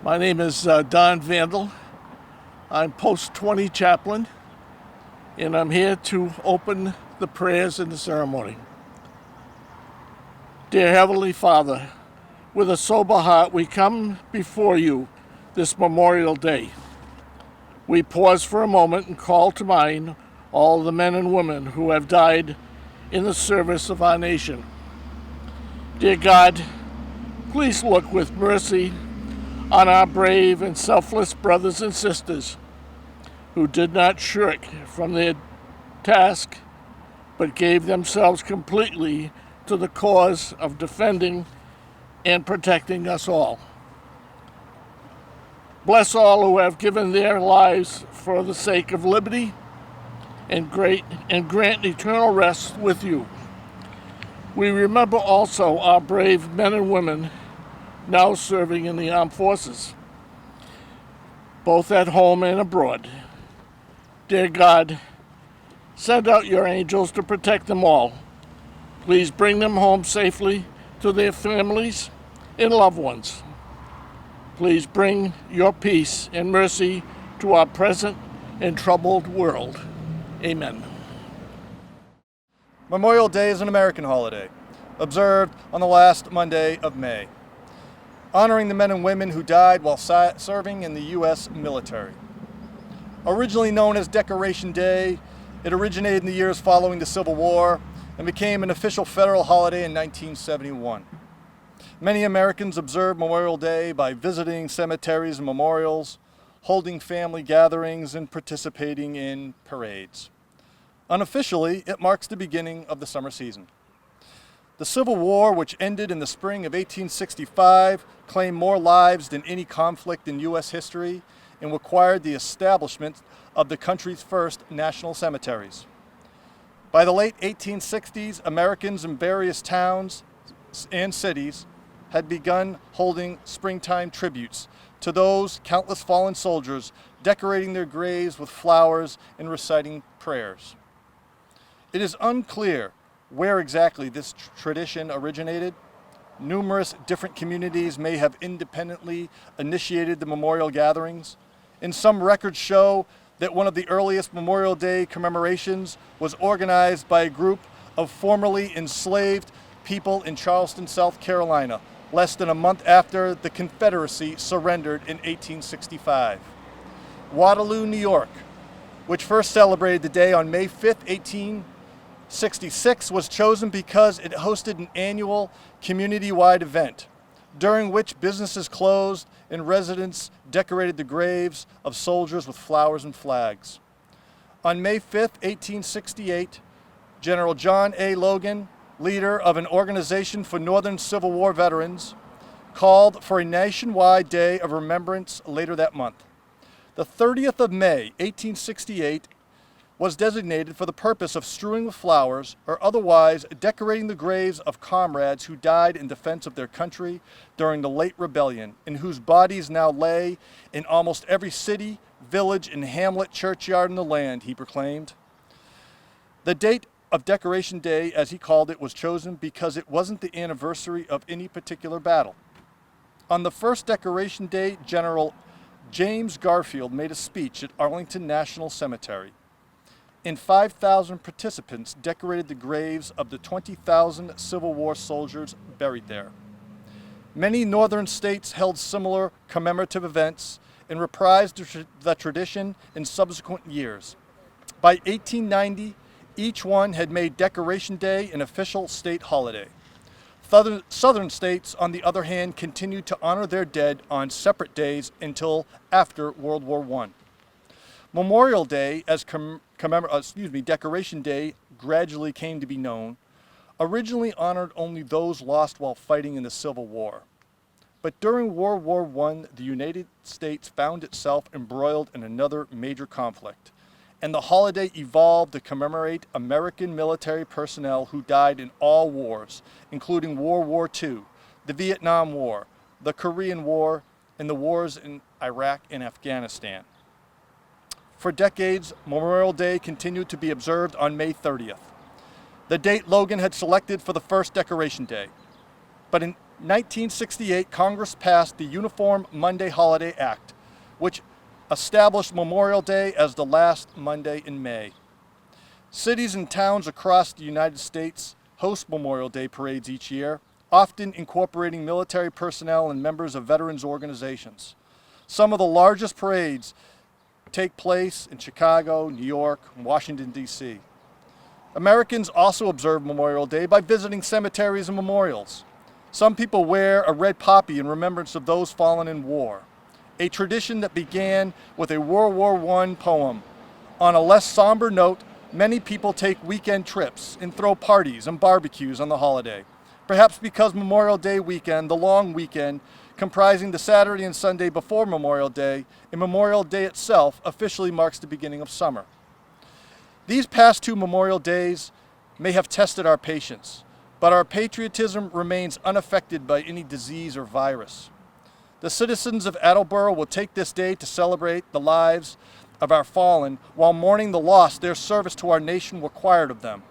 My name is Don Vandal. I'm Post 20 chaplain, and I'm here to open the prayers and the ceremony. Dear Heavenly Father, with a sober heart, we come before you this Memorial Day. We pause for a moment and call to mind all the men and women who have died in the service of our nation. Dear God, please look with mercy on our brave and selfless brothers and sisters who did not shirk from their task but gave themselves completely to the cause of defending and protecting us all. Bless all who have given their lives for the sake of liberty and grant eternal rest with you. We remember also our brave men and women now serving in the armed forces, both at home and abroad. Dear God, send out your angels to protect them all. Please bring them home safely to their families and loved ones. Please bring your peace and mercy to our present and troubled world. Amen. Memorial Day is an American holiday, observed on the last Monday of May, honoring the men and women who died while serving in the U.S. military. Originally known as Decoration Day, it originated in the years following the Civil War and became an official federal holiday in 1971. Many Americans observe Memorial Day by visiting cemeteries and memorials, holding family gatherings, and participating in parades. Unofficially, it marks the beginning of the summer season. The Civil War, which ended in the spring of 1865, claimed more lives than any conflict in U.S. history and required the establishment of the country's first national cemeteries. By the late 1860s, Americans in various towns and cities had begun holding springtime tributes to those countless fallen soldiers, decorating their graves with flowers and reciting prayers. It is unclear where exactly this tradition originated. Numerous different communities may have independently initiated the memorial gatherings, and some records show that one of the earliest Memorial Day commemorations was organized by a group of formerly enslaved people in Charleston, South Carolina, less than a month after the Confederacy surrendered in 1865. Waterloo, New York, which first celebrated the day on May 5th, 1866, was chosen because it hosted an annual community-wide event, during which businesses closed and residents decorated the graves of soldiers with flowers and flags. On May 5th, 1868, General John A. Logan, leader of an organization for Northern Civil War veterans, called for a nationwide day of remembrance later that month. The 30th of May, 1868, was designated for the purpose of strewing with flowers or otherwise decorating the graves of comrades who died in defense of their country during the late rebellion, and whose bodies now lay in almost every city, village, and hamlet churchyard in the land, he proclaimed. The date of Decoration Day, as he called it, was chosen because it wasn't the anniversary of any particular battle. On the first Decoration Day, General James Garfield made a speech at Arlington National Cemetery, and 5,000 participants decorated the graves of the 20,000 Civil War soldiers buried there. Many northern states held similar commemorative events and reprised the tradition in subsequent years. By 1890, each one had made Decoration Day an official state holiday. Southern states, on the other hand, continued to honor their dead on separate days until after World War I. Memorial Day, as Decoration Day gradually came to be known, originally honored only those lost while fighting in the Civil War. But during World War I, the United States found itself embroiled in another major conflict, and the holiday evolved to commemorate American military personnel who died in all wars, including World War II, the Vietnam War, the Korean War, and the wars in Iraq and Afghanistan. For decades, Memorial Day continued to be observed on May 30th, the date Logan had selected for the first Decoration Day. But in 1968, Congress passed the Uniform Monday Holiday Act, which established Memorial Day as the last Monday in May. Cities and towns across the United States host Memorial Day parades each year, often incorporating military personnel and members of veterans organizations. Some of the largest parades take place in Chicago, New York, and Washington, D.C. Americans also observe Memorial Day by visiting cemeteries and memorials. Some people wear a red poppy in remembrance of those fallen in war, a tradition that began with a World War I poem. On a less somber note, many people take weekend trips and throw parties and barbecues on the holiday, perhaps because Memorial Day weekend, the long weekend, comprising the Saturday and Sunday before Memorial Day, and Memorial Day itself officially marks the beginning of summer. These past two Memorial Days may have tested our patience, but our patriotism remains unaffected by any disease or virus. The citizens of Attleboro will take this day to celebrate the lives of our fallen while mourning the loss their service to our nation required of them.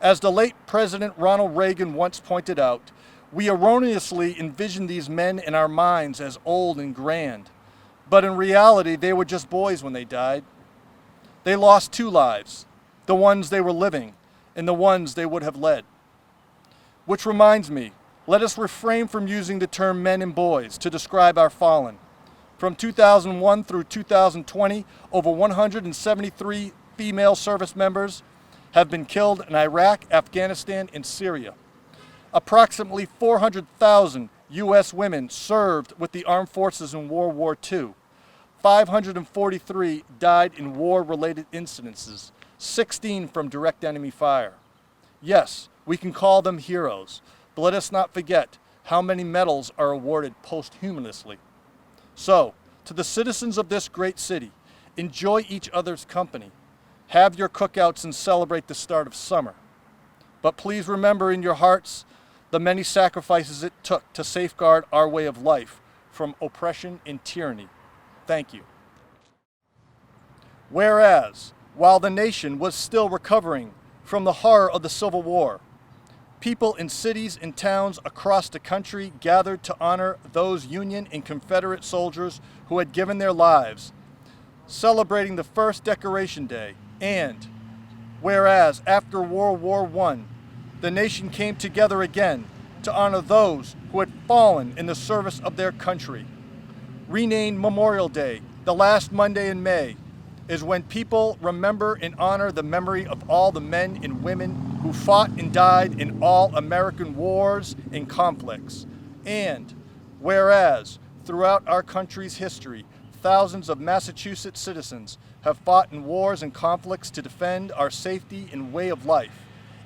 As the late President Ronald Reagan once pointed out, we erroneously envision these men in our minds as old and grand, but in reality they were just boys when they died. They lost two lives, the ones they were living and the ones they would have led. Which reminds me, let us refrain from using the term men and boys to describe our fallen. From 2001 through 2020, over 173 female service members have been killed in Iraq, Afghanistan, and Syria. Approximately 400,000 U.S. women served with the armed forces in World War II. 543 died in war-related incidences, 16 from direct enemy fire. Yes, we can call them heroes, but let us not forget how many medals are awarded posthumously. So, to the citizens of this great city, enjoy each other's company. Have your cookouts and celebrate the start of summer. But please remember in your hearts the many sacrifices it took to safeguard our way of life from oppression and tyranny. Thank you. Whereas, while the nation was still recovering from the horror of the Civil War, people in cities and towns across the country gathered to honor those Union and Confederate soldiers who had given their lives, celebrating the first Decoration Day. And whereas after World War I, the nation came together again to honor those who had fallen in the service of their country. Renamed Memorial Day, the last Monday in May, is when people remember and honor the memory of all the men and women who fought and died in all American wars and conflicts. And whereas throughout our country's history, thousands of Massachusetts citizens have fought in wars and conflicts to defend our safety and way of life.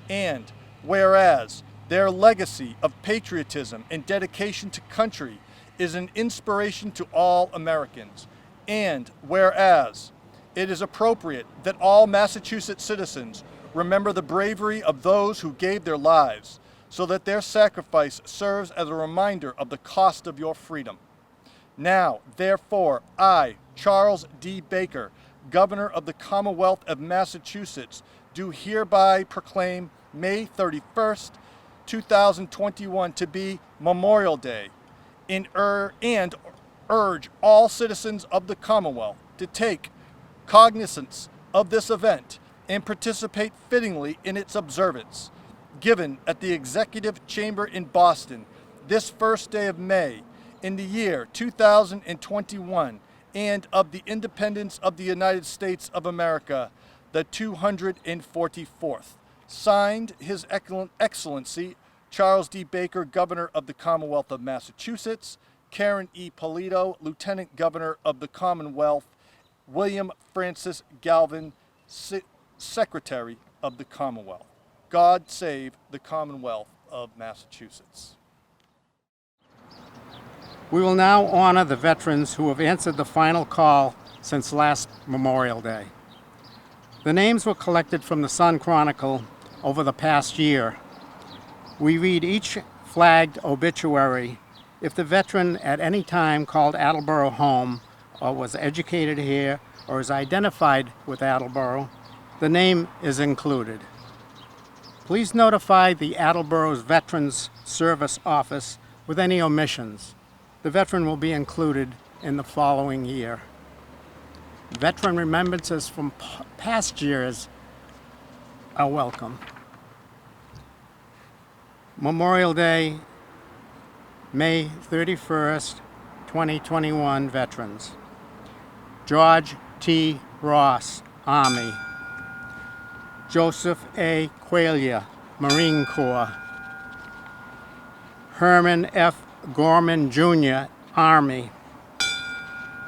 And whereas their legacy of patriotism and dedication to country is an inspiration to all Americans. And whereas it is appropriate that all Massachusetts citizens remember the bravery of those who gave their lives so that their sacrifice serves as a reminder of the cost of your freedom. Now, therefore, I, Charles D. Baker, Governor of the Commonwealth of Massachusetts, do hereby proclaim May 31st, 2021 to be Memorial Day and urge all citizens of the Commonwealth to take cognizance of this event and participate fittingly in its observance, given at the Executive Chamber in Boston this first day of May in the year 2021 and of the independence of the United States of America, the 244th. Signed, His Excellency Charles D. Baker, Governor of the Commonwealth of Massachusetts, Karen E. Polito, Lieutenant Governor of the Commonwealth, William Francis Galvin, Secretary of the Commonwealth. God save the Commonwealth of Massachusetts. We will now honor the veterans who have answered the final call since last Memorial Day. The names were collected from the Sun Chronicle over the past year. We read each flagged obituary. If the veteran at any time called Attleboro home or was educated here or is identified with Attleboro, the name is included. Please notify the Attleboro's Veterans Service Office with any omissions. The veteran will be included in the following year. Veteran remembrances from past years are welcome. Memorial Day, May 31st, 2021, Veterans. George T. Ross, Army. Joseph A. Qualia, Marine Corps. Herman F. Gorman, Jr., Army.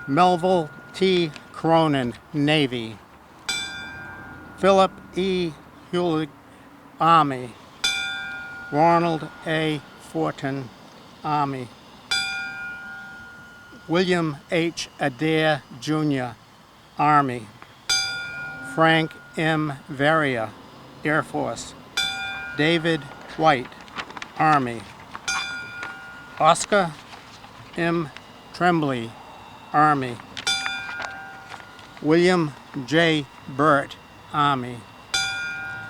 Melville T. Cronin, Navy. Philip E. Hewlett, Army. Ronald A. Fortin, Army. William H. Adair, Jr., Army. Frank M. Varia, Air Force. David White, Army. Oscar M. Tremblay, Army. William J. Burt, Army.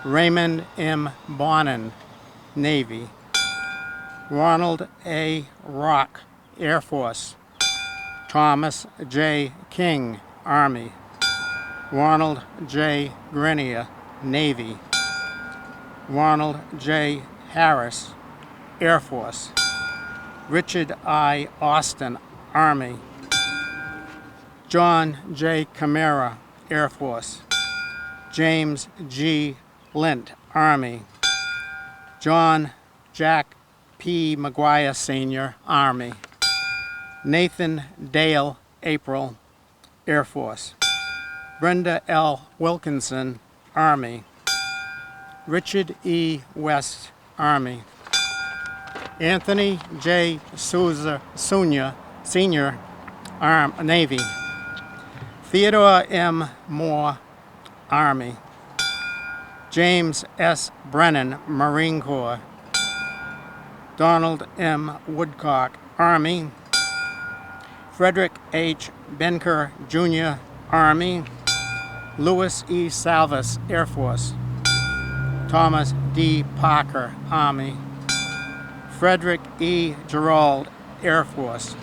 Raymond M. Bonin, Navy. Ronald A. Rock, Air Force. Thomas J. King, Army. Ronald J. Grenier, Navy. Ronald J. Harris, Air Force. Richard I. Austin, Army. John J. Camara, Air Force. James G. Lint, Army. John Jack P. McGuire, Sr., Army. Nathan Dale April, Air Force. Brenda L. Wilkinson, Army. Richard E. West, Army. Anthony J. Souza, Sr., Navy. Theodore M. Moore, Army. James S. Brennan, Marine Corps. Donald M. Woodcock, Army. Frederick H. Benker, Jr., Army. Louis E. Salvas, Air Force. Thomas D. Parker, Army. Frederick E. Gerald, Air Force.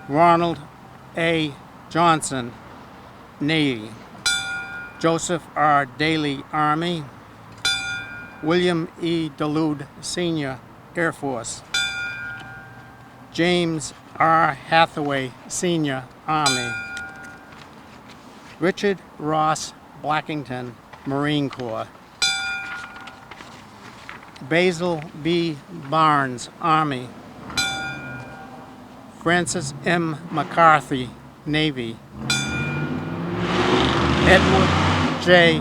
Ronald A. Johnson, Navy. Joseph R. Daly, Army. William E. Dulude, Sr., Air Force. James R. Hathaway, Sr., Army. Richard Ross Blackington, Marine Corps. Basil B. Barnes, Army. Francis M. McCarthy, Navy. Edward J.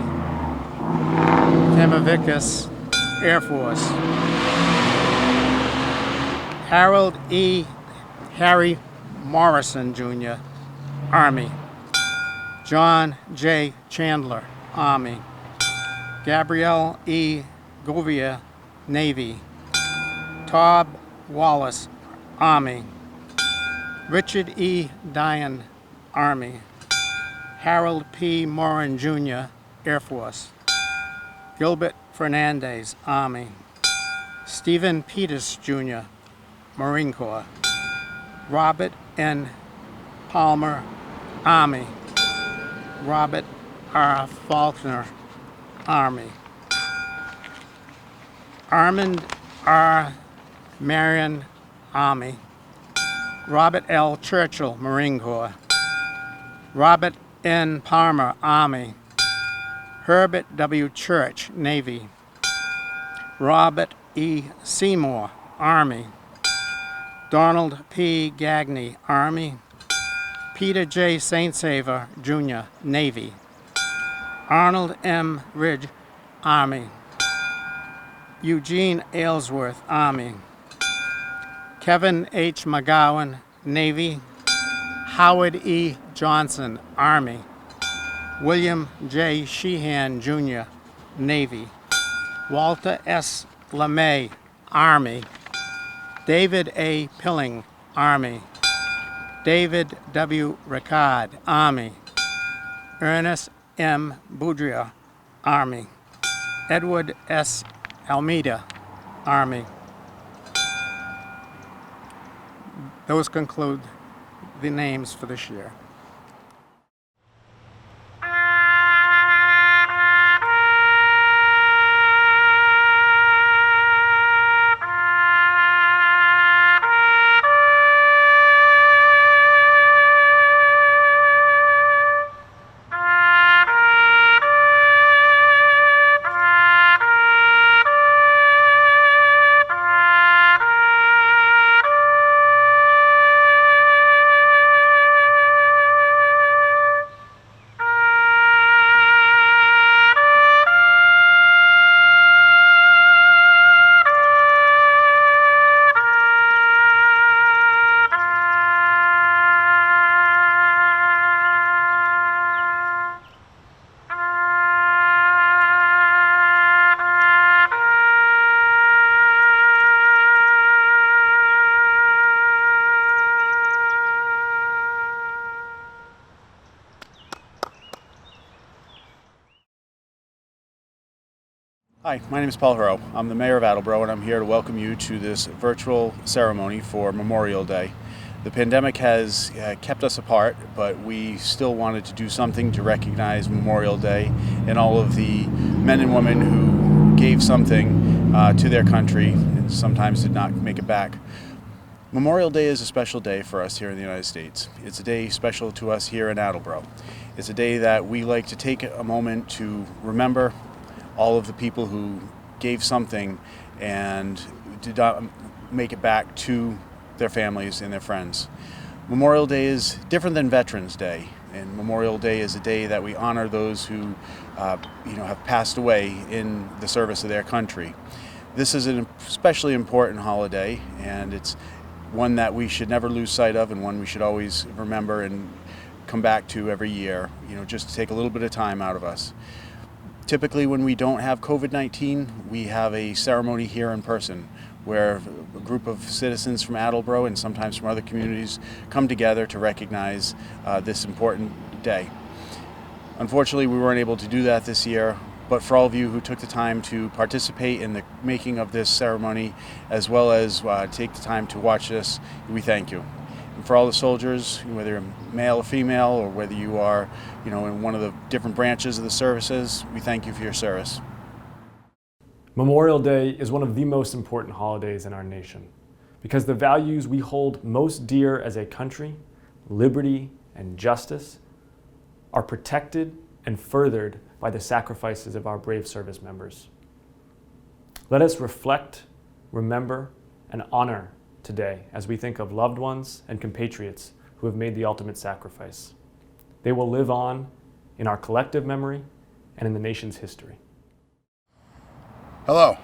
Tamavikas, Air Force. Harold E. Harry Morrison, Jr., Army. John J. Chandler, Army. Gabrielle E. Govia, Navy. Todd Wallace, Army. Richard E. Dyan, Army. Harold P. Morin, Jr., Air Force. Gilbert Fernandez, Army. Stephen Peters, Jr., Marine Corps. Robert N. Palmer, Army. Robert R. Faulkner, Army. Armand R. Marion, Army. Robert L. Churchill, Marine Corps. Robert N. Palmer, Army. Herbert W. Church, Navy. Robert E. Seymour, Army. Donald P. Gagney, Army. Peter J. Saintsaver, Jr., Navy. Arnold M. Ridge, Army. Eugene Aylesworth, Army. Kevin H. McGowan, Navy. Howard E. Johnson, Army. William J. Sheehan, Jr., Navy. Walter S. LeMay, Army. David A. Pilling, Army. David W. Ricard, Army. Ernest M. Boudria, Army. Edward S. Almeida, Army. Those conclude the names for this year. Hi, my name is Paul Hurrow. I'm the Mayor of Attleboro, and I'm here to welcome you to this virtual ceremony for Memorial Day. The pandemic has kept us apart, but we still wanted to do something to recognize Memorial Day and all of the men and women who gave something to their country and sometimes did not make it back. Memorial Day is a special day for us here in the United States. It's a day special to us here in Attleboro. It's a day that we like to take a moment to remember all of the people who gave something and did not make it back to their families and their friends. Memorial Day is different than Veterans Day, and Memorial Day is a day that we honor those who have passed away in the service of their country. This is an especially important holiday, and it's one that we should never lose sight of and one we should always remember and come back to every year, just to take a little bit of time out of us. Typically, when we don't have COVID-19, we have a ceremony here in person where a group of citizens from Attleboro and sometimes from other communities come together to recognize this important day. Unfortunately, we weren't able to do that this year, but for all of you who took the time to participate in the making of this ceremony, as well as take the time to watch this, we thank you. And for all the soldiers, whether you're male or female, or whether you are, in one of the different branches of the services, we thank you for your service. Memorial Day is one of the most important holidays in our nation because the values we hold most dear as a country, liberty and justice, are protected and furthered by the sacrifices of our brave service members. Let us reflect, remember, and honor today as we think of loved ones and compatriots who have made the ultimate sacrifice. They will live on in our collective memory and in the nation's history. Hello.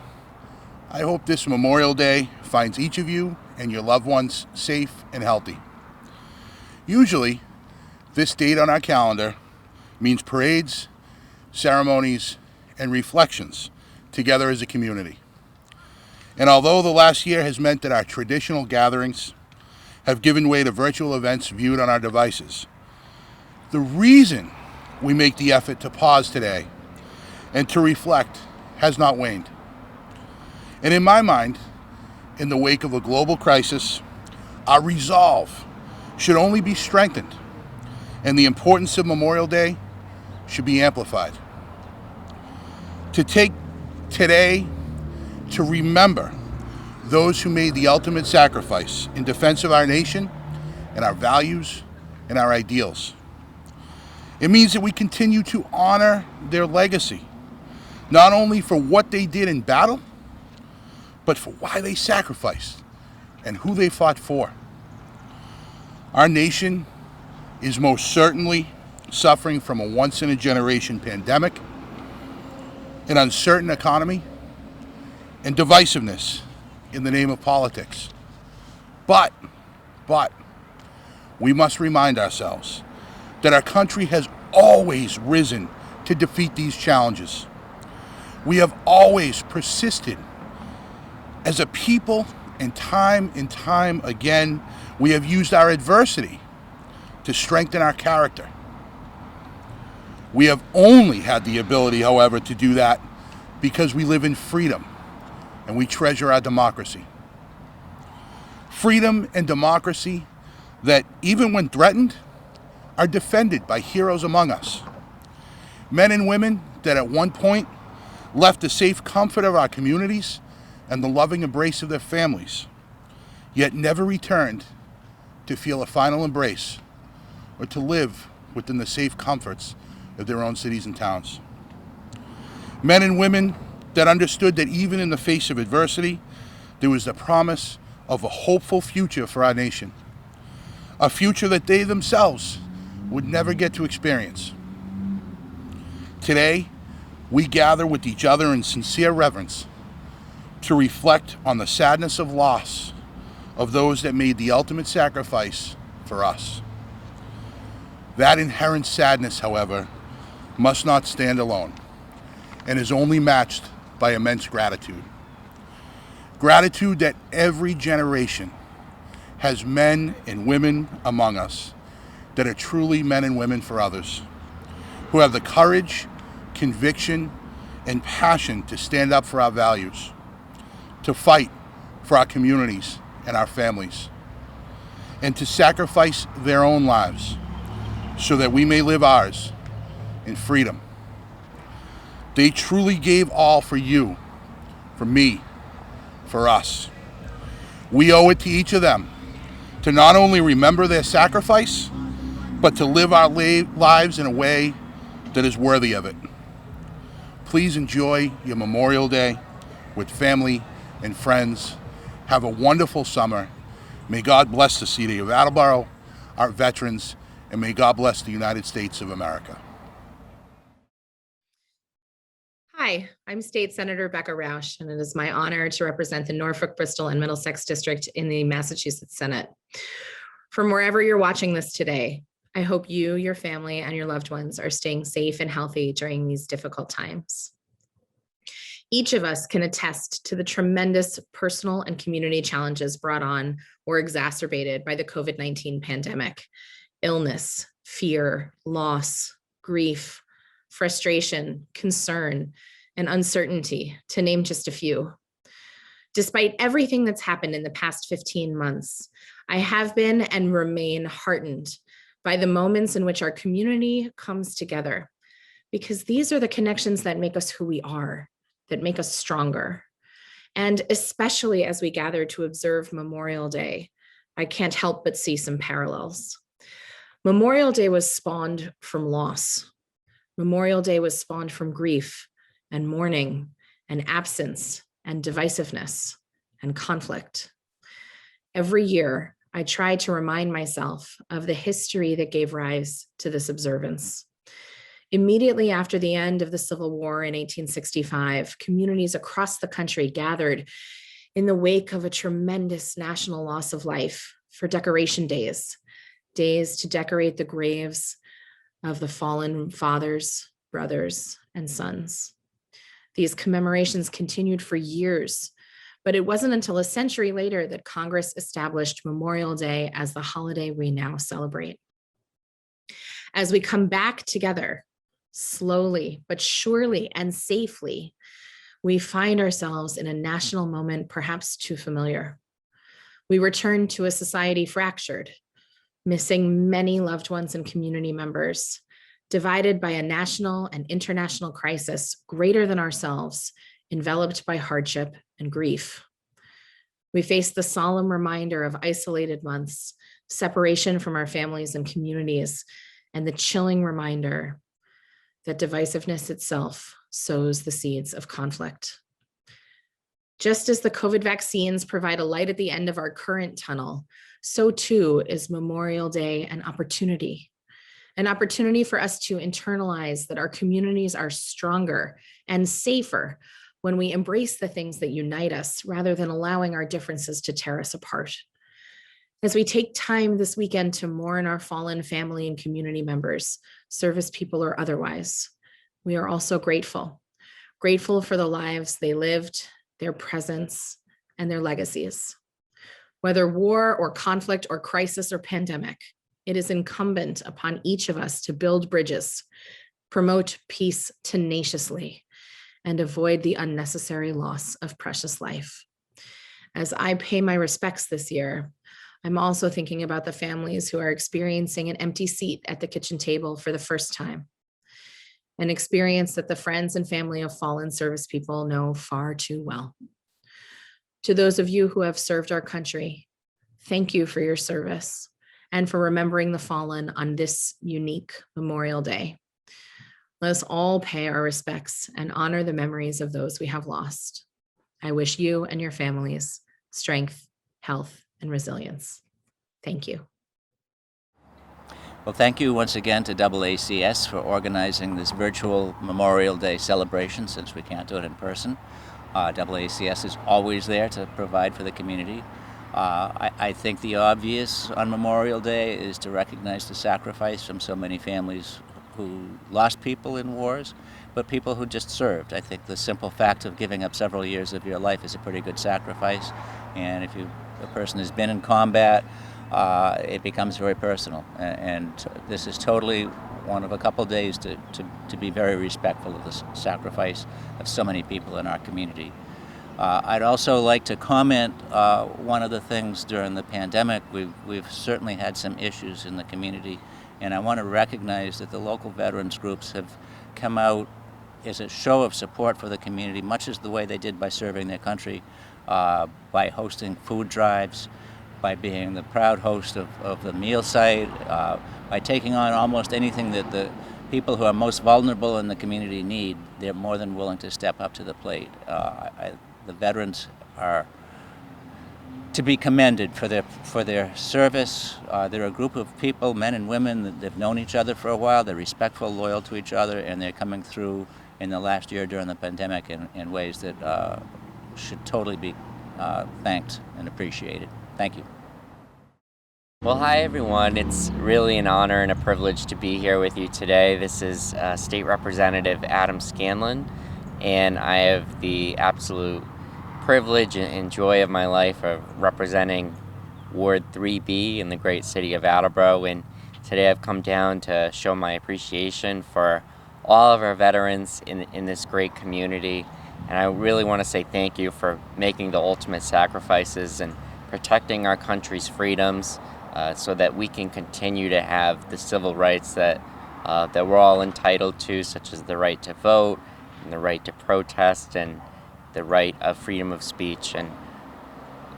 I hope this Memorial Day finds each of you and your loved ones safe and healthy. Usually, this date on our calendar means parades, ceremonies, and reflections together as a community. And although the last year has meant that our traditional gatherings have given way to virtual events viewed on our devices, the reason we make the effort to pause today and to reflect has not waned. And in my mind, in the wake of a global crisis, our resolve should only be strengthened, and the importance of Memorial Day should be amplified. To take today to remember those who made the ultimate sacrifice in defense of our nation and our values and our ideals. It means that we continue to honor their legacy, not only for what they did in battle, but for why they sacrificed and who they fought for. Our nation is most certainly suffering from a once-in-a-generation pandemic, an uncertain economy, and divisiveness in the name of politics. But we must remind ourselves that our country has always risen to defeat these challenges. We have always persisted as a people, and time again, we have used our adversity to strengthen our character. We have only had the ability, however, to do that because we live in freedom and we treasure our democracy. Freedom and democracy that, even when threatened, are defended by heroes among us. Men and women that at one point left the safe comfort of our communities and the loving embrace of their families, yet never returned to feel a final embrace or to live within the safe comforts of their own cities and towns. Men and women that understood that even in the face of adversity, there was the promise of a hopeful future for our nation, a future that they themselves would never get to experience. Today, we gather with each other in sincere reverence to reflect on the sadness of loss of those that made the ultimate sacrifice for us. That inherent sadness, however, must not stand alone and is only matched by immense gratitude. Gratitude that every generation has men and women among us that are truly men and women for others, who have the courage, conviction, and passion to stand up for our values, to fight for our communities and our families, and to sacrifice their own lives so that we may live ours in freedom. They truly gave all for you, for me, for us. We owe it to each of them to not only remember their sacrifice, but to live our lives in a way that is worthy of it. Please enjoy your Memorial Day with family and friends. Have a wonderful summer. May God bless the city of Attleboro, our veterans, and may God bless the United States of America. Hi, I'm State Senator Becca Rausch, and it is my honor to represent the Norfolk, Bristol, and Middlesex District in the Massachusetts Senate. From wherever you're watching this today, I hope you, your family, and your loved ones are staying safe and healthy during these difficult times. Each of us can attest to the tremendous personal and community challenges brought on or exacerbated by the COVID-19 pandemic. Illness, fear, loss, grief, frustration, concern, and uncertainty, to name just a few. Despite everything that's happened in the past 15 months, I have been and remain heartened by the moments in which our community comes together, because these are the connections that make us who we are, that make us stronger. And especially as we gather to observe Memorial Day, I can't help but see some parallels. Memorial Day was spawned from loss. Memorial Day was spawned from grief and mourning and absence and divisiveness and conflict. Every year, I try to remind myself of the history that gave rise to this observance. Immediately after the end of the Civil War in 1865, communities across the country gathered in the wake of a tremendous national loss of life for decoration days, days to decorate the graves of the fallen fathers, brothers, and sons. These commemorations continued for years, but it wasn't until a century later that Congress established Memorial Day as the holiday we now celebrate. As we come back together, slowly but surely and safely, we find ourselves in a national moment perhaps too familiar. We return to a society fractured, missing many loved ones and community members, divided by a national and international crisis greater than ourselves, enveloped by hardship and grief. We face the solemn reminder of isolated months, separation from our families and communities, and the chilling reminder that divisiveness itself sows the seeds of conflict. Just as the COVID vaccines provide a light at the end of our current tunnel, so too is Memorial Day an opportunity for us to internalize that our communities are stronger and safer when we embrace the things that unite us rather than allowing our differences to tear us apart. As we take time this weekend to mourn our fallen family and community members, service people or otherwise, we are also grateful for the lives they lived, their presence, and their legacies. Whether war or conflict or crisis or pandemic, it is incumbent upon each of us to build bridges, promote peace tenaciously, and avoid the unnecessary loss of precious life. As I pay my respects this year, I'm also thinking about the families who are experiencing an empty seat at the kitchen table for the first time, an experience that the friends and family of fallen service people know far too well. To those of you who have served our country, thank you for your service and for remembering the fallen on this unique Memorial Day. Let us all pay our respects and honor the memories of those we have lost. I wish you and your families strength, health, and resilience. Thank you. Well, thank you once again to AACS for organizing this virtual Memorial Day celebration, since we can't do it in person. AACS is always there to provide for the community. I think the obvious on Memorial Day is to recognize the sacrifice from so many families who lost people in wars, but people who just served. I think the simple fact of giving up several years of your life is a pretty good sacrifice. And if a person has been in combat, it becomes very personal. And this is totally one of a couple days to be very respectful of the sacrifice of so many people in our community. I'd also like to comment, one of the things during the pandemic, we've certainly had some issues in the community, and I want to recognize that the local veterans groups have come out as a show of support for the community, much as the way they did by serving their country, by hosting food drives, by being the proud host of the meal site, by taking on almost anything that the people who are most vulnerable in the community need. They're more than willing to step up to the plate. The veterans are to be commended for their service. They're a group of people, men and women, that have known each other for a while. They're respectful, loyal to each other, and they're coming through in the last year during the pandemic in ways that should totally be thanked and appreciated. Thank you. Well, hi everyone. It's really an honor and a privilege to be here with you today. This is State Representative Adam Scanlon, and I have the absolute privilege and joy of my life of representing Ward 3B in the great city of Attleboro. And today I've come down to show my appreciation for all of our veterans in this great community. And I really want to say thank you for making the ultimate sacrifices and protecting our country's freedoms, so that we can continue to have the civil rights that we're all entitled to, such as the right to vote and the right to protest and the right of freedom of speech. And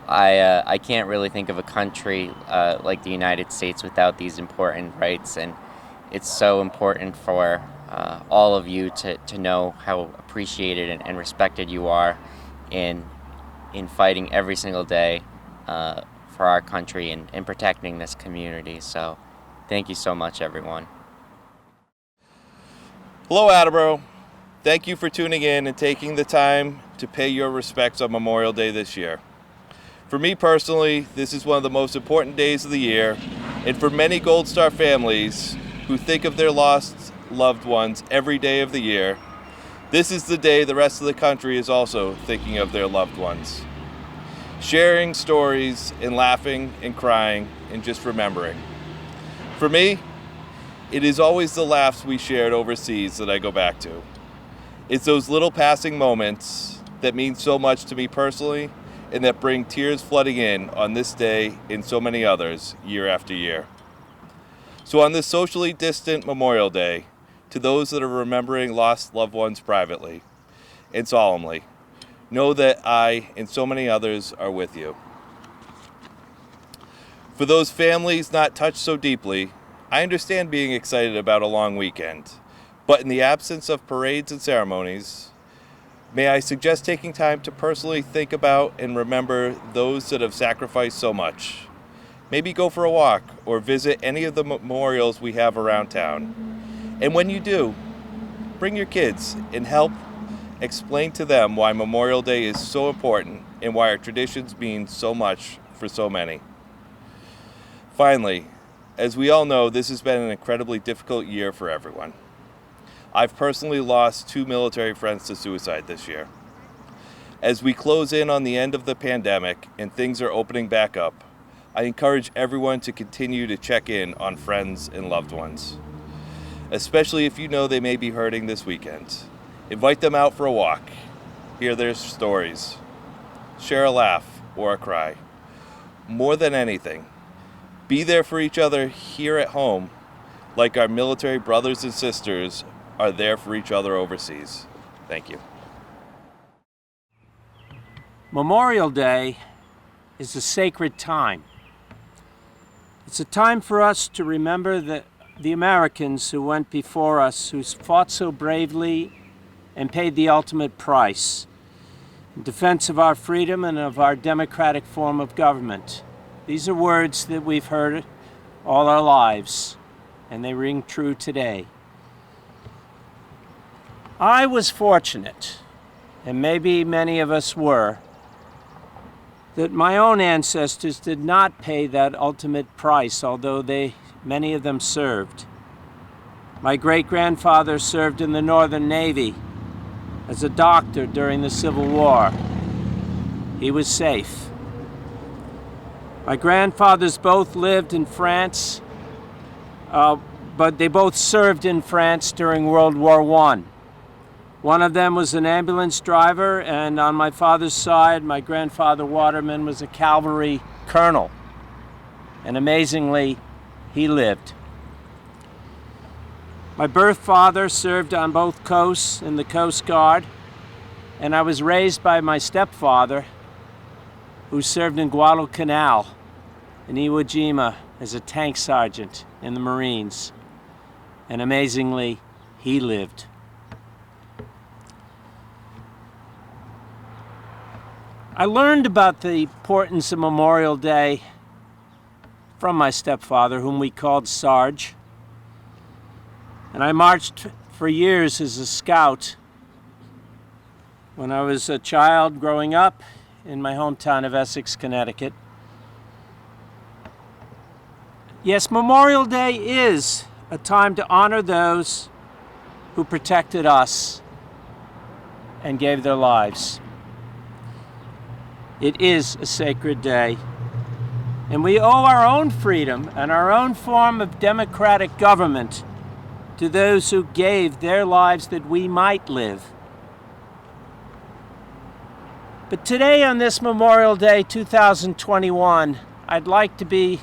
I can't really think of a country like the United States without these important rights, and it's so important for all of you to know how appreciated and respected you are in fighting every single day for our country and protecting this community. So thank you so much, everyone. Hello, Attleboro. Thank you for tuning in and taking the time to pay your respects on Memorial Day this year. For me personally, this is one of the most important days of the year, and for many Gold Star families who think of their lost loved ones every day of the year, this is the day the rest of the country is also thinking of their loved ones. Sharing stories and laughing and crying and just remembering. For me, it is always the laughs we shared overseas that I go back to. It's those little passing moments that mean so much to me personally and that bring tears flooding in on this day and so many others year after year. So on this socially distant Memorial Day, to those that are remembering lost loved ones privately and solemnly, know that I and so many others are with you. For those families not touched so deeply, I understand being excited about a long weekend, but in the absence of parades and ceremonies, may I suggest taking time to personally think about and remember those that have sacrificed so much. Maybe go for a walk or visit any of the memorials we have around town. And when you do, bring your kids and help explain to them why Memorial Day is so important and why our traditions mean so much for so many. Finally, as we all know, this has been an incredibly difficult year for everyone. I've personally lost 2 military friends to suicide this year. As we close in on the end of the pandemic and things are opening back up, I encourage everyone to continue to check in on friends and loved ones, especially if you know they may be hurting this weekend. Invite them out for a walk. Hear their stories. Share a laugh or a cry. More than anything, be there for each other here at home, like our military brothers and sisters are there for each other overseas. Thank you. Memorial Day is a sacred time. It's a time for us to remember the Americans who went before us, who fought so bravely and paid the ultimate price in defense of our freedom and of our democratic form of government. These are words that we've heard all our lives, and they ring true today. I was fortunate, and maybe many of us were, that my own ancestors did not pay that ultimate price, although many of them served. My great-grandfather served in the Northern Navy as a doctor during the Civil War. He was safe. My grandfathers both lived in France, but they both served in France during World War I. One of them was an ambulance driver, and on my father's side, my grandfather Waterman was a cavalry colonel. And amazingly, he lived. My birth father served on both coasts in the Coast Guard, and I was raised by my stepfather, who served in Guadalcanal in Iwo Jima as a tank sergeant in the Marines. And amazingly, he lived. I learned about the importance of Memorial Day from my stepfather, whom we called Sarge. And I marched for years as a scout when I was a child growing up in my hometown of Essex, Connecticut. Yes, Memorial Day is a time to honor those who protected us and gave their lives. It is a sacred day, and we owe our own freedom and our own form of democratic government to those who gave their lives that we might live. But today, on this Memorial Day 2021, I'd like to be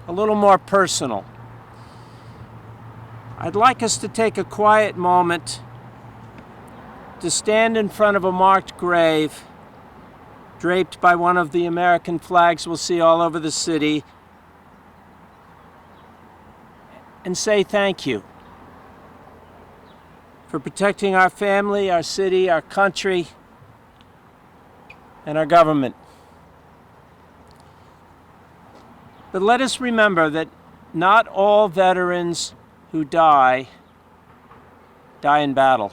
a little more personal. I'd like us to take a quiet moment to stand in front of a marked grave draped by one of the American flags we'll see all over the city and say thank you for protecting our family, our city, our country, and our government. But let us remember that not all veterans who die in battle.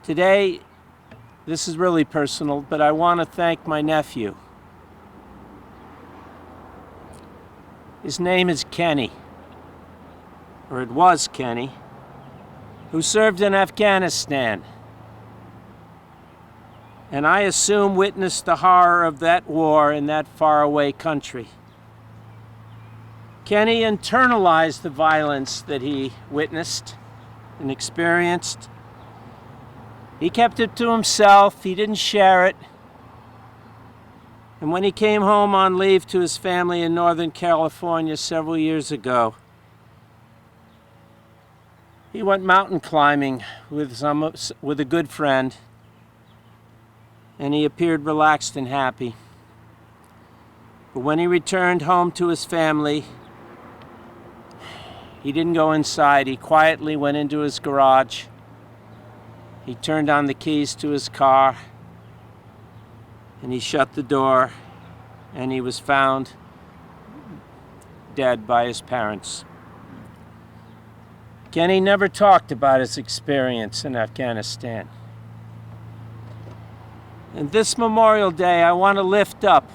Today, this is really personal, but I want to thank my nephew. His name is Kenny, or it was Kenny, who served in Afghanistan. And I assume witnessed the horror of that war in that faraway country. Kenny internalized the violence that he witnessed and experienced. He kept it to himself. He didn't share it. And when he came home on leave to his family in Northern California several years ago, he went mountain climbing with a good friend, and he appeared relaxed and happy. But when he returned home to his family, he didn't go inside. He quietly went into his garage. He turned on the keys to his car, and he shut the door, and he was found dead by his parents. Kenny never talked about his experience in Afghanistan. And this Memorial Day, I want to lift up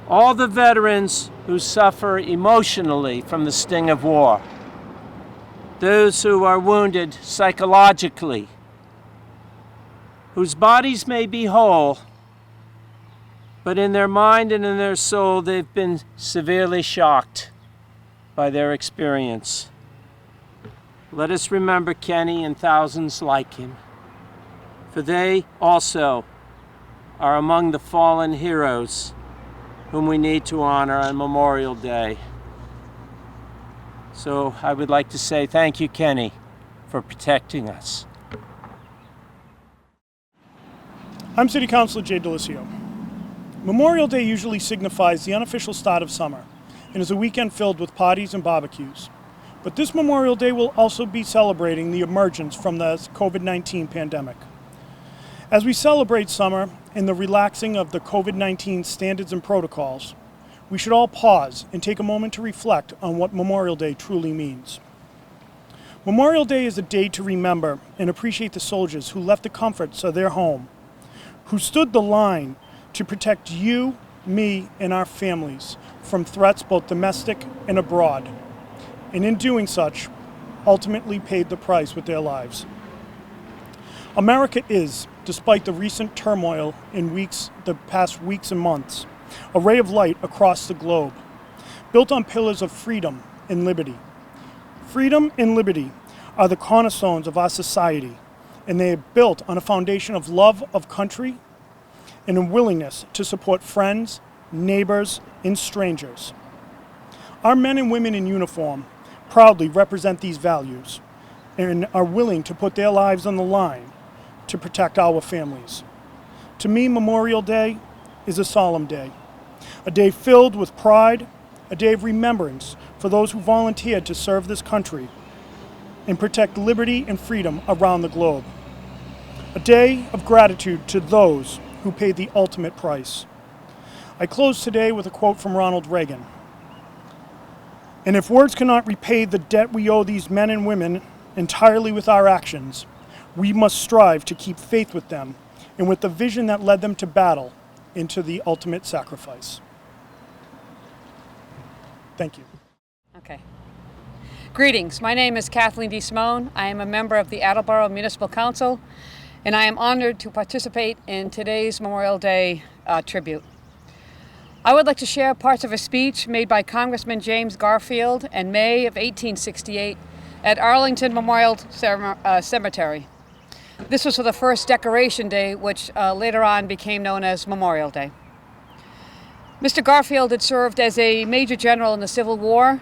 all the veterans who suffer emotionally from the sting of war, those who are wounded psychologically, whose bodies may be whole, but in their mind and in their soul, they've been severely shocked by their experience. Let us remember Kenny and thousands like him, for they also are among the fallen heroes whom we need to honor on Memorial Day. So I would like to say thank you, Kenny, for protecting us. I'm City Councilor Jay Delisio. Memorial Day usually signifies the unofficial start of summer and is a weekend filled with parties and barbecues. But this Memorial Day will also be celebrating the emergence from the COVID-19 pandemic. As we celebrate summer and the relaxing of the COVID-19 standards and protocols, we should all pause and take a moment to reflect on what Memorial Day truly means. Memorial Day is a day to remember and appreciate the soldiers who left the comforts of their home, who stood the line to protect you, me, and our families from threats both domestic and abroad, and in doing such, ultimately paid the price with their lives. America is, despite the recent turmoil in the past weeks and months, a ray of light across the globe, built on pillars of freedom and liberty. Freedom and liberty are the cornerstones of our society, and they are built on a foundation of love of country and a willingness to support friends, neighbors, and strangers. Our men and women in uniform proudly represent these values and are willing to put their lives on the line to protect our families. To me, Memorial Day is a solemn day, a day filled with pride, a day of remembrance for those who volunteered to serve this country and protect liberty and freedom around the globe. A day of gratitude to those who paid the ultimate price. I close today with a quote from Ronald Reagan. And if words cannot repay the debt we owe these men and women entirely with our actions, we must strive to keep faith with them and with the vision that led them to battle into the ultimate sacrifice. Thank you. Okay. Greetings. My name is Kathleen D. Simone. I am a member of the Attleboro Municipal Council, and I am honored to participate in today's Memorial Day tribute. I would like to share parts of a speech made by Congressman James Garfield in May of 1868 at Arlington Memorial Cemetery. This was for the first Decoration Day, which later on became known as Memorial Day. Mr. Garfield had served as a Major General in the Civil War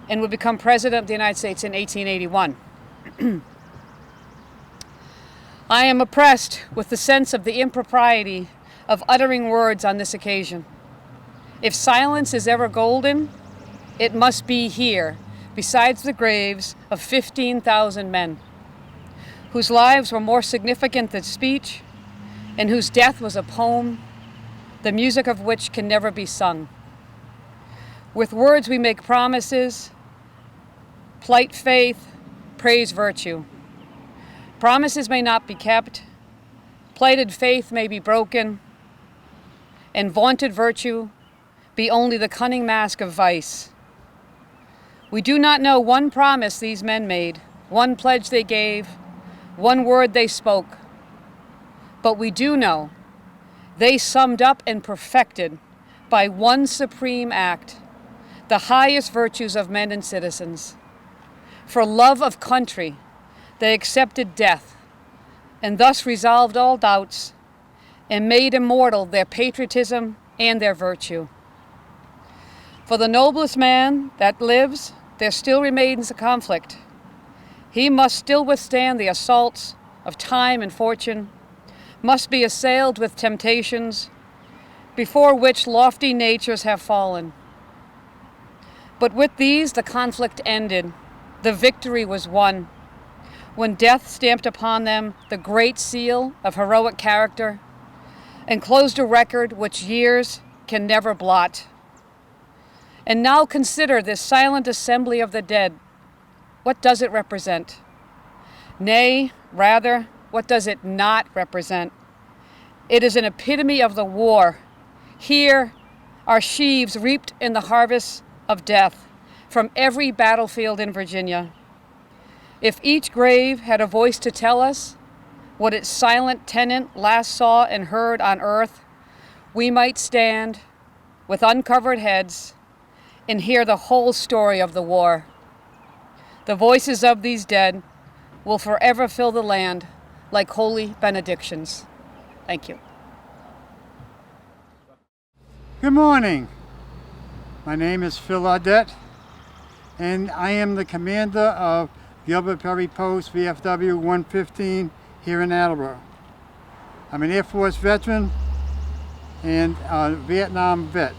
and would become President of the United States in 1881. I am oppressed with the sense of the impropriety of uttering words on this occasion. If silence is ever golden, it must be here, besides the graves of 15,000 men, whose lives were more significant than speech, and whose death was a poem, the music of which can never be sung. With words we make promises, plight faith, praise virtue. Promises may not be kept, plighted faith may be broken, and vaunted virtue be only the cunning mask of vice. We do not know one promise these men made, one pledge they gave, one word they spoke, but we do know they summed up and perfected by one supreme act the highest virtues of men and citizens. For love of country, they accepted death and thus resolved all doubts and made immortal their patriotism and their virtue. For the noblest man that lives, there still remains a conflict. He must still withstand the assaults of time and fortune, must be assailed with temptations, before which lofty natures have fallen. But with these the conflict ended, the victory was won, when death stamped upon them the great seal of heroic character and closed a record which years can never blot. And now consider this silent assembly of the dead. What does it represent? Nay, rather, what does it not represent? It is an epitome of the war. Here are sheaves reaped in the harvest of death from every battlefield in Virginia. If each grave had a voice to tell us what its silent tenant last saw and heard on earth, we might stand with uncovered heads and hear the whole story of the war. The voices of these dead will forever fill the land like holy benedictions. Thank you. Good morning. My name is Phil Audette, and I am the commander of Gilbert Perry Post VFW 115 here in Attleboro. I'm an Air Force veteran and a Vietnam vet.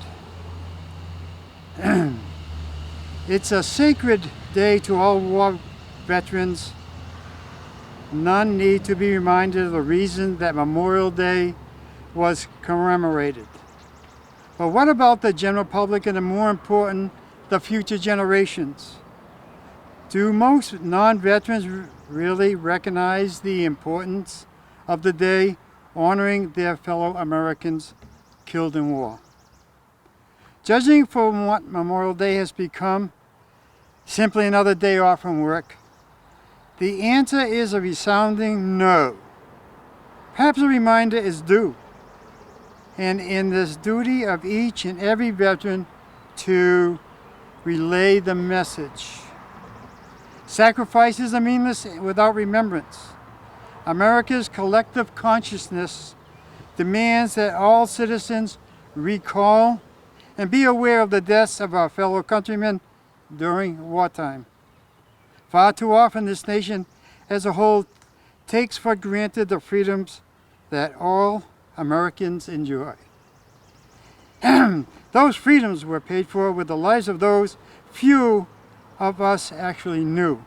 It's a sacred day to all war veterans. None need to be reminded of the reason that Memorial Day was commemorated. But what about the general public and, the more important, the future generations? Do most non-veterans really recognize the importance of the day honoring their fellow Americans killed in war? Judging from what Memorial Day has become, simply another day off from work, the answer is a resounding no. Perhaps a reminder is due, and in this duty of each and every veteran to relay the message. Sacrifices are meaningless without remembrance. America's collective consciousness demands that all citizens recall and be aware of the deaths of our fellow countrymen during wartime. Far too often this nation as a whole takes for granted the freedoms that all Americans enjoy. Those freedoms were paid for with the lives of those few of us actually knew.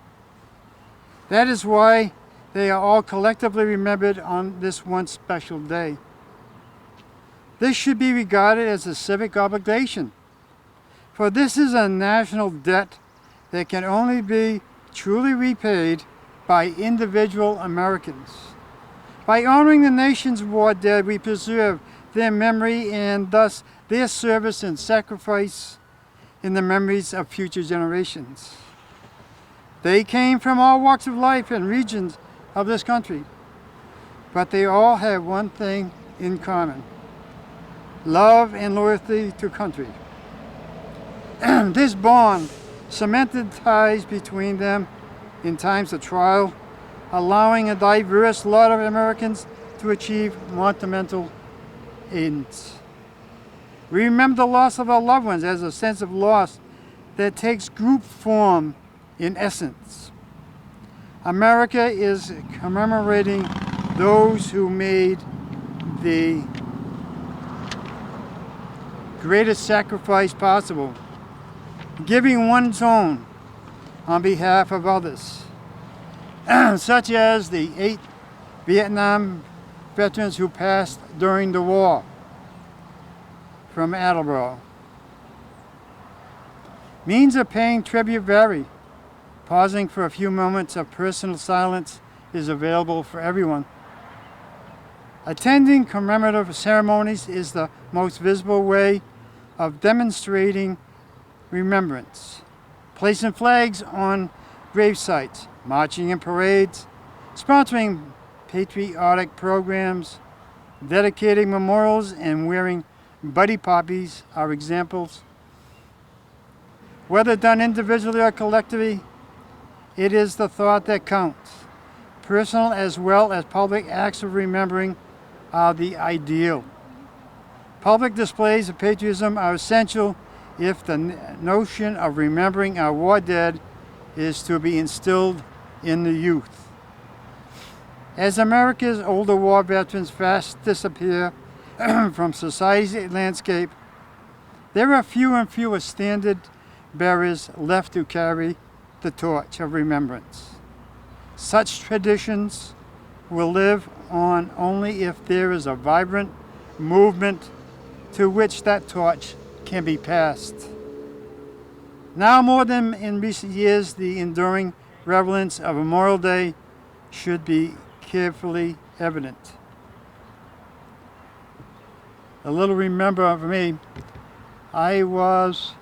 That is why they are all collectively remembered on this one special day. This should be regarded as a civic obligation, for this is a national debt that can only be truly repaid by individual Americans. By honoring the nation's war dead, we preserve their memory and thus their service and sacrifice in the memories of future generations. They came from all walks of life and regions of this country, but they all have one thing in common: love and loyalty to country. This bond cemented ties between them in times of trial, allowing a diverse lot of Americans to achieve monumental ends. We remember the loss of our loved ones as a sense of loss that takes group form in essence. America is commemorating those who made the greatest sacrifice possible, giving one's own on behalf of others, such as the 8 Vietnam veterans who passed during the war from Attleboro. Means of paying tribute vary. Pausing for a few moments of personal silence is available for everyone. Attending commemorative ceremonies is the most visible way of demonstrating remembrance. Placing flags on grave sites, marching in parades, sponsoring patriotic programs, dedicating memorials, and wearing buddy poppies are examples. Whether done individually or collectively, it is the thought that counts. Personal as well as public acts of remembering are the ideal. Public displays of patriotism are essential if the notion of remembering our war dead is to be instilled in the youth. As America's older war veterans fast disappear from society's landscape, there are fewer and fewer standard bearers left to carry the torch of remembrance. Such traditions will live on only if there is a vibrant movement to which that torch can be passed. Now more than in recent years, the enduring relevance of Memorial Day should be carefully evident. A little remember for me, I was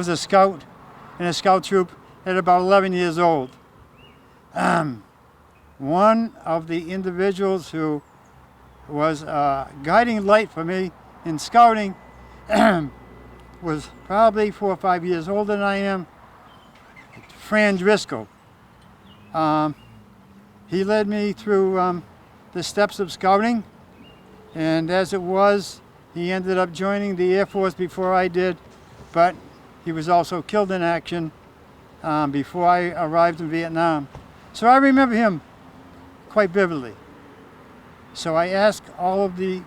a scout in a scout troop at about 11 years old. One of the individuals who was a guiding light for me in scouting. Was probably 4 or 5 years older than I am. Fran Driscoll. He led me through the steps of scouting, and as it was, he ended up joining the Air Force before I did, but he was also killed in action before I arrived in Vietnam. So I remember him quite vividly. So I ask all of the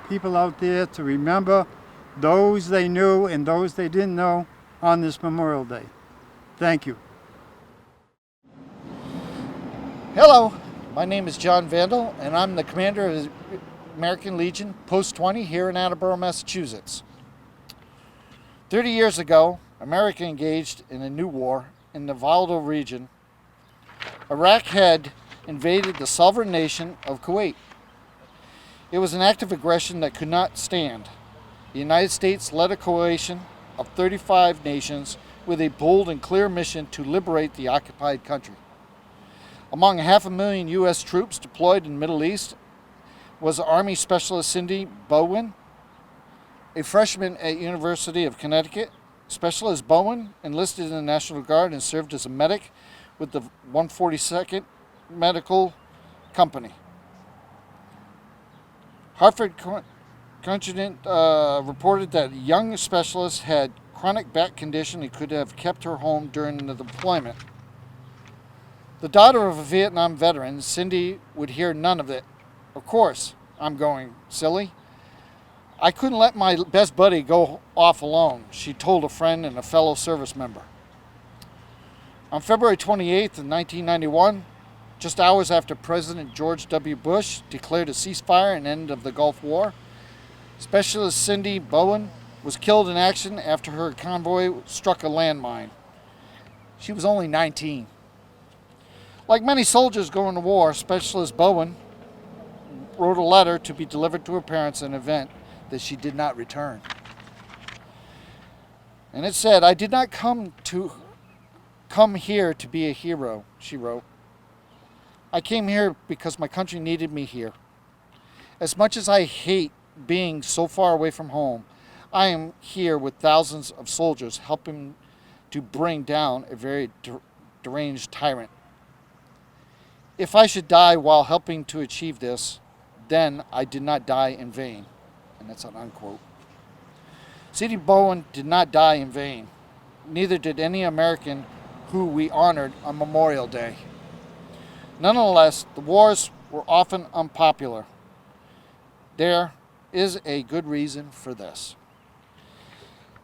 people out there to remember those they knew and those they didn't know on this Memorial Day. Thank you. Hello, my name is John Vandal, and I'm the commander of the American Legion, Post 20, here in Attleboro, Massachusetts. 30 years ago, America engaged in a new war in the volatile region. Iraq had invaded the sovereign nation of Kuwait. It was an act of aggression that could not stand. The United States led a coalition of 35 nations with a bold and clear mission to liberate the occupied country. Among 500,000 U.S. troops deployed in the Middle East was Army Specialist Cindy Bowen, a freshman at University of Connecticut. Specialist Bowen enlisted in the National Guard and served as a medic with the 142nd Medical Company. Hartford Coincident reported that a young specialist had chronic back condition and could have kept her home during the deployment. The daughter of a Vietnam veteran, Cindy would hear none of it. Of course, I'm going, silly. I couldn't let my best buddy go off alone, she told a friend and a fellow service member. On February 28th of 1991, just hours after President George W. Bush declared a ceasefire and end of the Gulf War, Specialist Cindy Bowen was killed in action after her convoy struck a landmine. She was only 19. Like many soldiers going to war, Specialist Bowen wrote a letter to be delivered to her parents in an event that she did not return. And it said, "I did not come here to be a hero," she wrote. "I came here because my country needed me here. As much as I hate being so far away from home, I am here with thousands of soldiers helping to bring down a very deranged tyrant. If I should die while helping to achieve this, then I did not die in vain." And that's an unquote. Cindy Bowen did not die in vain. Neither did any American who we honored on Memorial Day. Nonetheless, the wars were often unpopular. There is a good reason for this.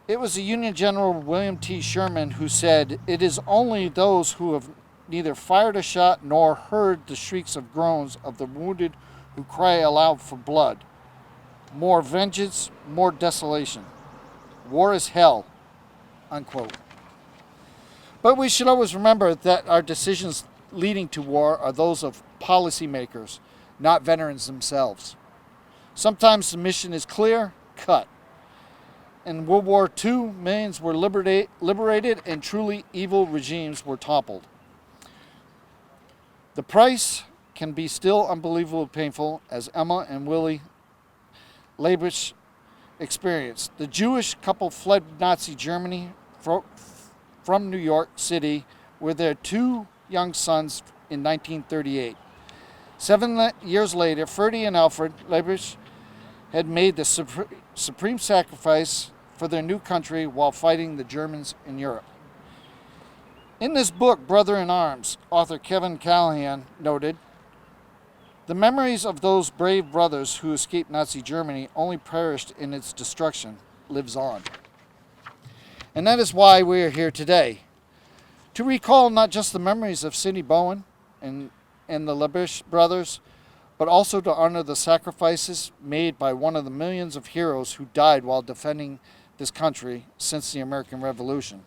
It was the Union General William T. Sherman who said, "It is only those who have neither fired a shot nor heard the shrieks of groans of the wounded who cry aloud for blood. More vengeance, more desolation. War is hell," unquote. But we should always remember that our decisions leading to war are those of policymakers, not veterans themselves. Sometimes the mission is clear cut. In World War II, millions were liberated and truly evil regimes were toppled. The price can be still unbelievably painful, as Emma and Willie Leibusch experienced. The Jewish couple fled Nazi Germany from New York City with their 2 young sons in 1938. 7 years later, Ferdy and Alfred Leibusch had made the supreme sacrifice for their new country while fighting the Germans in Europe. In this book, Brother in Arms, author Kevin Callahan noted, "The memories of those brave brothers who escaped Nazi Germany only perished in its destruction lives on." And that is why we are here today, to recall not just the memories of Cindy Bowen and the Leibusch brothers, but also to honor the sacrifices made by one of the millions of heroes who died while defending this country since the American Revolution.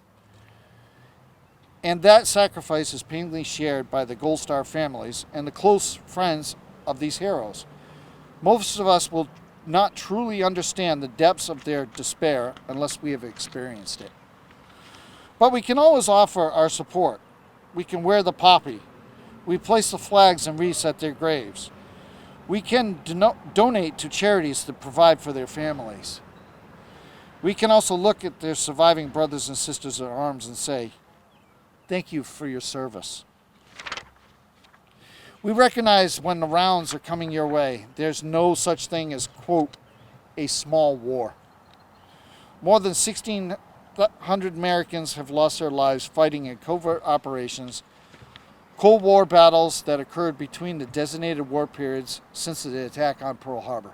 And that sacrifice is painfully shared by the Gold Star families and the close friends of these heroes. Most of us will not truly understand the depths of their despair unless we have experienced it. But we can always offer our support. We can wear the poppy. We place the flags and wreaths at their graves. We can donate to charities to provide for their families. We can also look at their surviving brothers and sisters in arms and say, thank you for your service. We recognize when the rounds are coming your way, there's no such thing as, quote, a small war. More than 1,600 Americans have lost their lives fighting in covert operations, Cold War battles that occurred between the designated war periods since the attack on Pearl Harbor.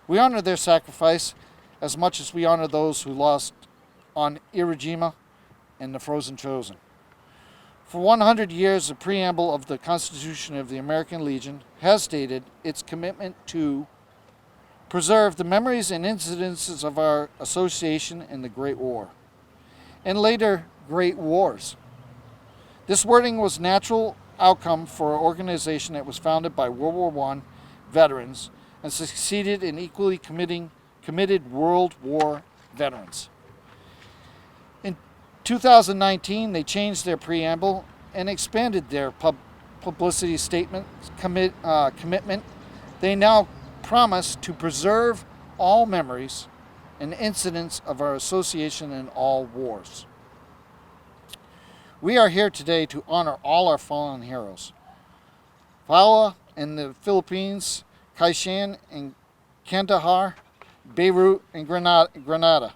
We honor their sacrifice as much as we honor those who lost on Iwo Jima and the Frozen Chosen. For 100 years, the preamble of the Constitution of the American Legion has stated its commitment to preserve the memories and incidences of our association in the Great War, and later Great Wars. This wording was a natural outcome for an organization that was founded by World War I veterans and succeeded in equally committed World War veterans. In 2019, they changed their preamble and expanded their publicity statement commitment. They now promise to preserve all memories and incidents of our association in all wars. We are here today to honor all our fallen heroes. Paula in the Philippines, Kaishan in Kandahar, Beirut, and Grenada.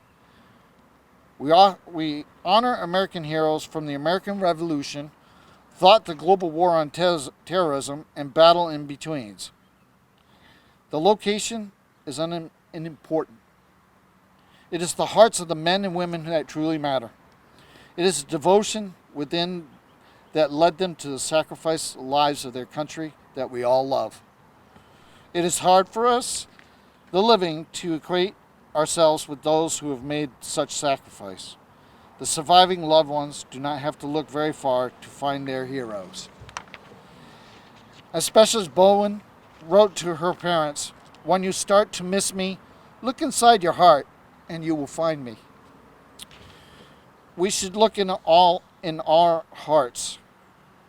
We honor American heroes from the American Revolution, fought the global war on terrorism, and battle in betweens. The location is unimportant. It is the hearts of the men and women that truly matter. It is devotion within that led them to the sacrifice lives of their country that we all love. It is hard for us, the living, to equate ourselves with those who have made such sacrifice. The surviving loved ones do not have to look very far to find their heroes. As Specialist Bowen wrote to her parents, when you start to miss me, look inside your heart and you will find me. We should look in our hearts.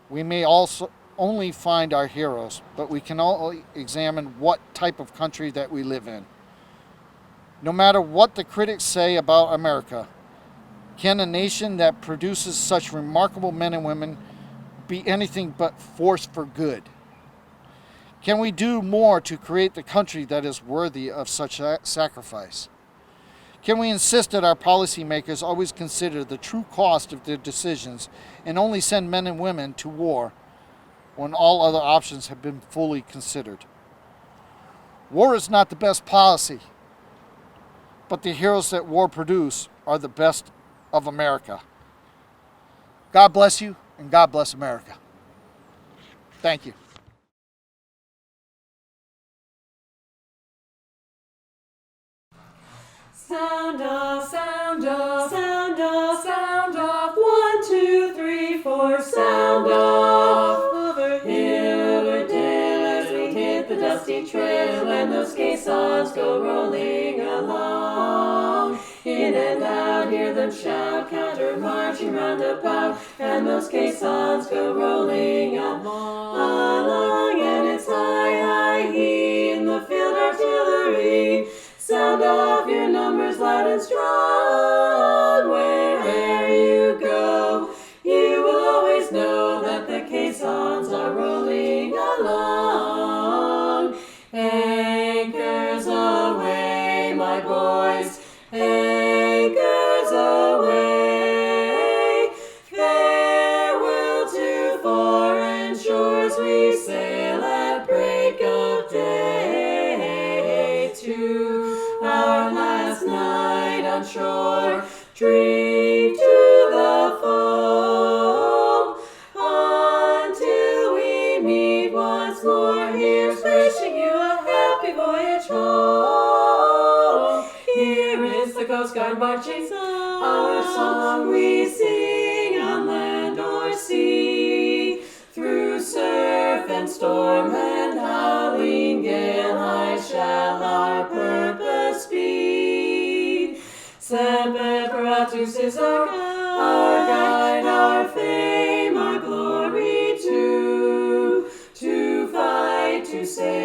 We may also only find our heroes, but we can only examine what type of country that we live in. No matter what the critics say about America, can a nation that produces such remarkable men and women be anything but force for good? Can we do more to create the country that is worthy of such sacrifice? Can we insist that our policymakers always consider the true cost of their decisions and only send men and women to war when all other options have been fully considered? War is not the best policy, but the heroes that war produce are the best of America. God bless you, and God bless America. Thank you. Sound off, sound off, sound off, sound off. 1, 2, 3, 4, sound off. Over hill or dale as we hit the dusty trail, and those caissons go rolling along. In and out, hear them shout, counter marching roundabout, and those caissons go rolling along. And it's high, high, he in the field artillery. Sound off your numbers loud and strong. Wherever you go, you will always know that the caissons are rolling along. Anchors away, my boys, anchors away. Farewell to foreign shores, we sail at break of day to our last night on shore. Drink to the foam until we meet once more. Here's wishing you a happy voyage home. Here is the Coast Guard marching song, our song we sing on land or sea. Through surf and storm and howling gale, high shall our purpose speed. Semper Paratus is our guide, our fame, our glory too. To fight, to save.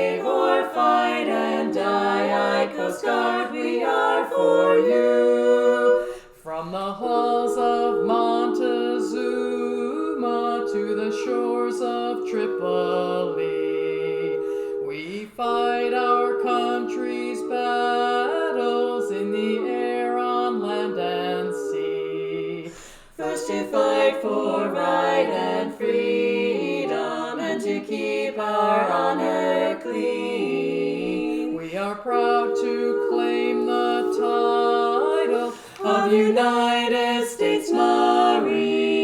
Gallipoli. We fight our country's battles in the air, on land and sea. First to fight for right and freedom, and to keep our honor clean. We are proud to claim the title of United States Marines.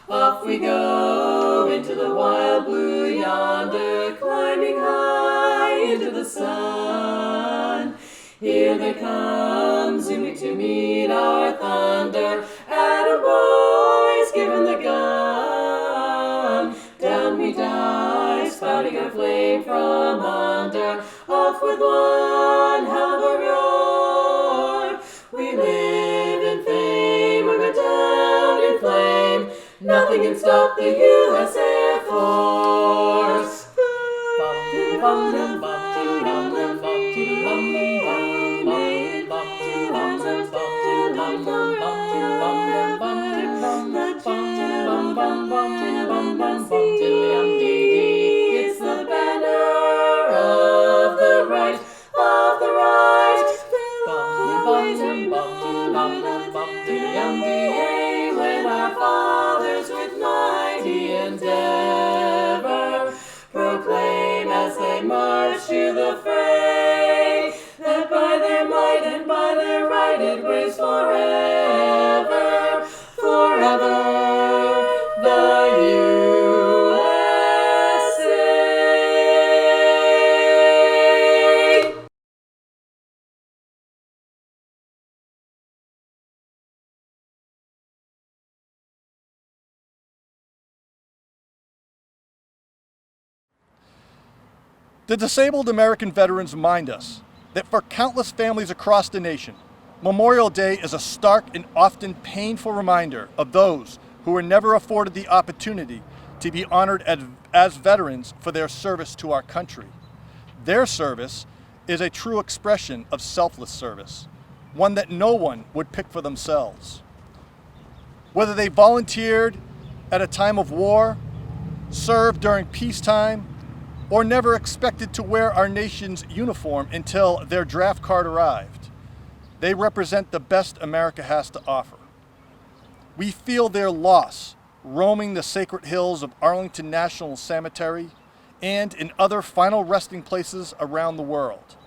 Off we go into the wild blue yonder, climbing high into the sun. Here they come, zooming to meet our thunder. Atta boys, giving the gun. Down we dive, spouting our flame from under. Off with one hell of a roar. We live in fame, we go down in flame. Nothing can stop the U.S. Air Force. It's the banner of the right, of the right. When our fathers with mighty endeavor proclaim as they march to the fray, that by their might and by their right it waves forever, forever, the USA. The disabled American veterans remind us that for countless families across the nation, Memorial Day is a stark and often painful reminder of those who were never afforded the opportunity to be honored as veterans for their service to our country. Their service is a true expression of selfless service, one that no one would pick for themselves. Whether they volunteered at a time of war, served during peacetime, or never expected to wear our nation's uniform until their draft card arrived, they represent the best America has to offer. We feel their loss roaming the sacred hills of Arlington National Cemetery and in other final resting places around the world.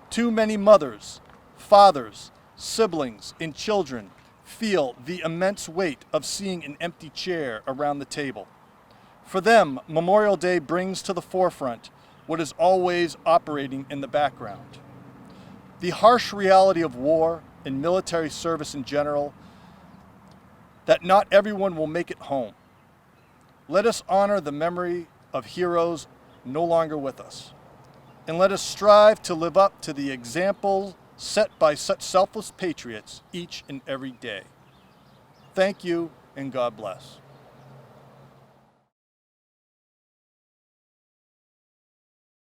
Too many mothers, fathers, siblings, and children feel the immense weight of seeing an empty chair around the table. For them, Memorial Day brings to the forefront what is always operating in the background. The harsh reality of war and military service in general, that not everyone will make it home. Let us honor the memory of heroes no longer with us, and let us strive to live up to the example set by such selfless patriots each and every day. Thank you, and God bless.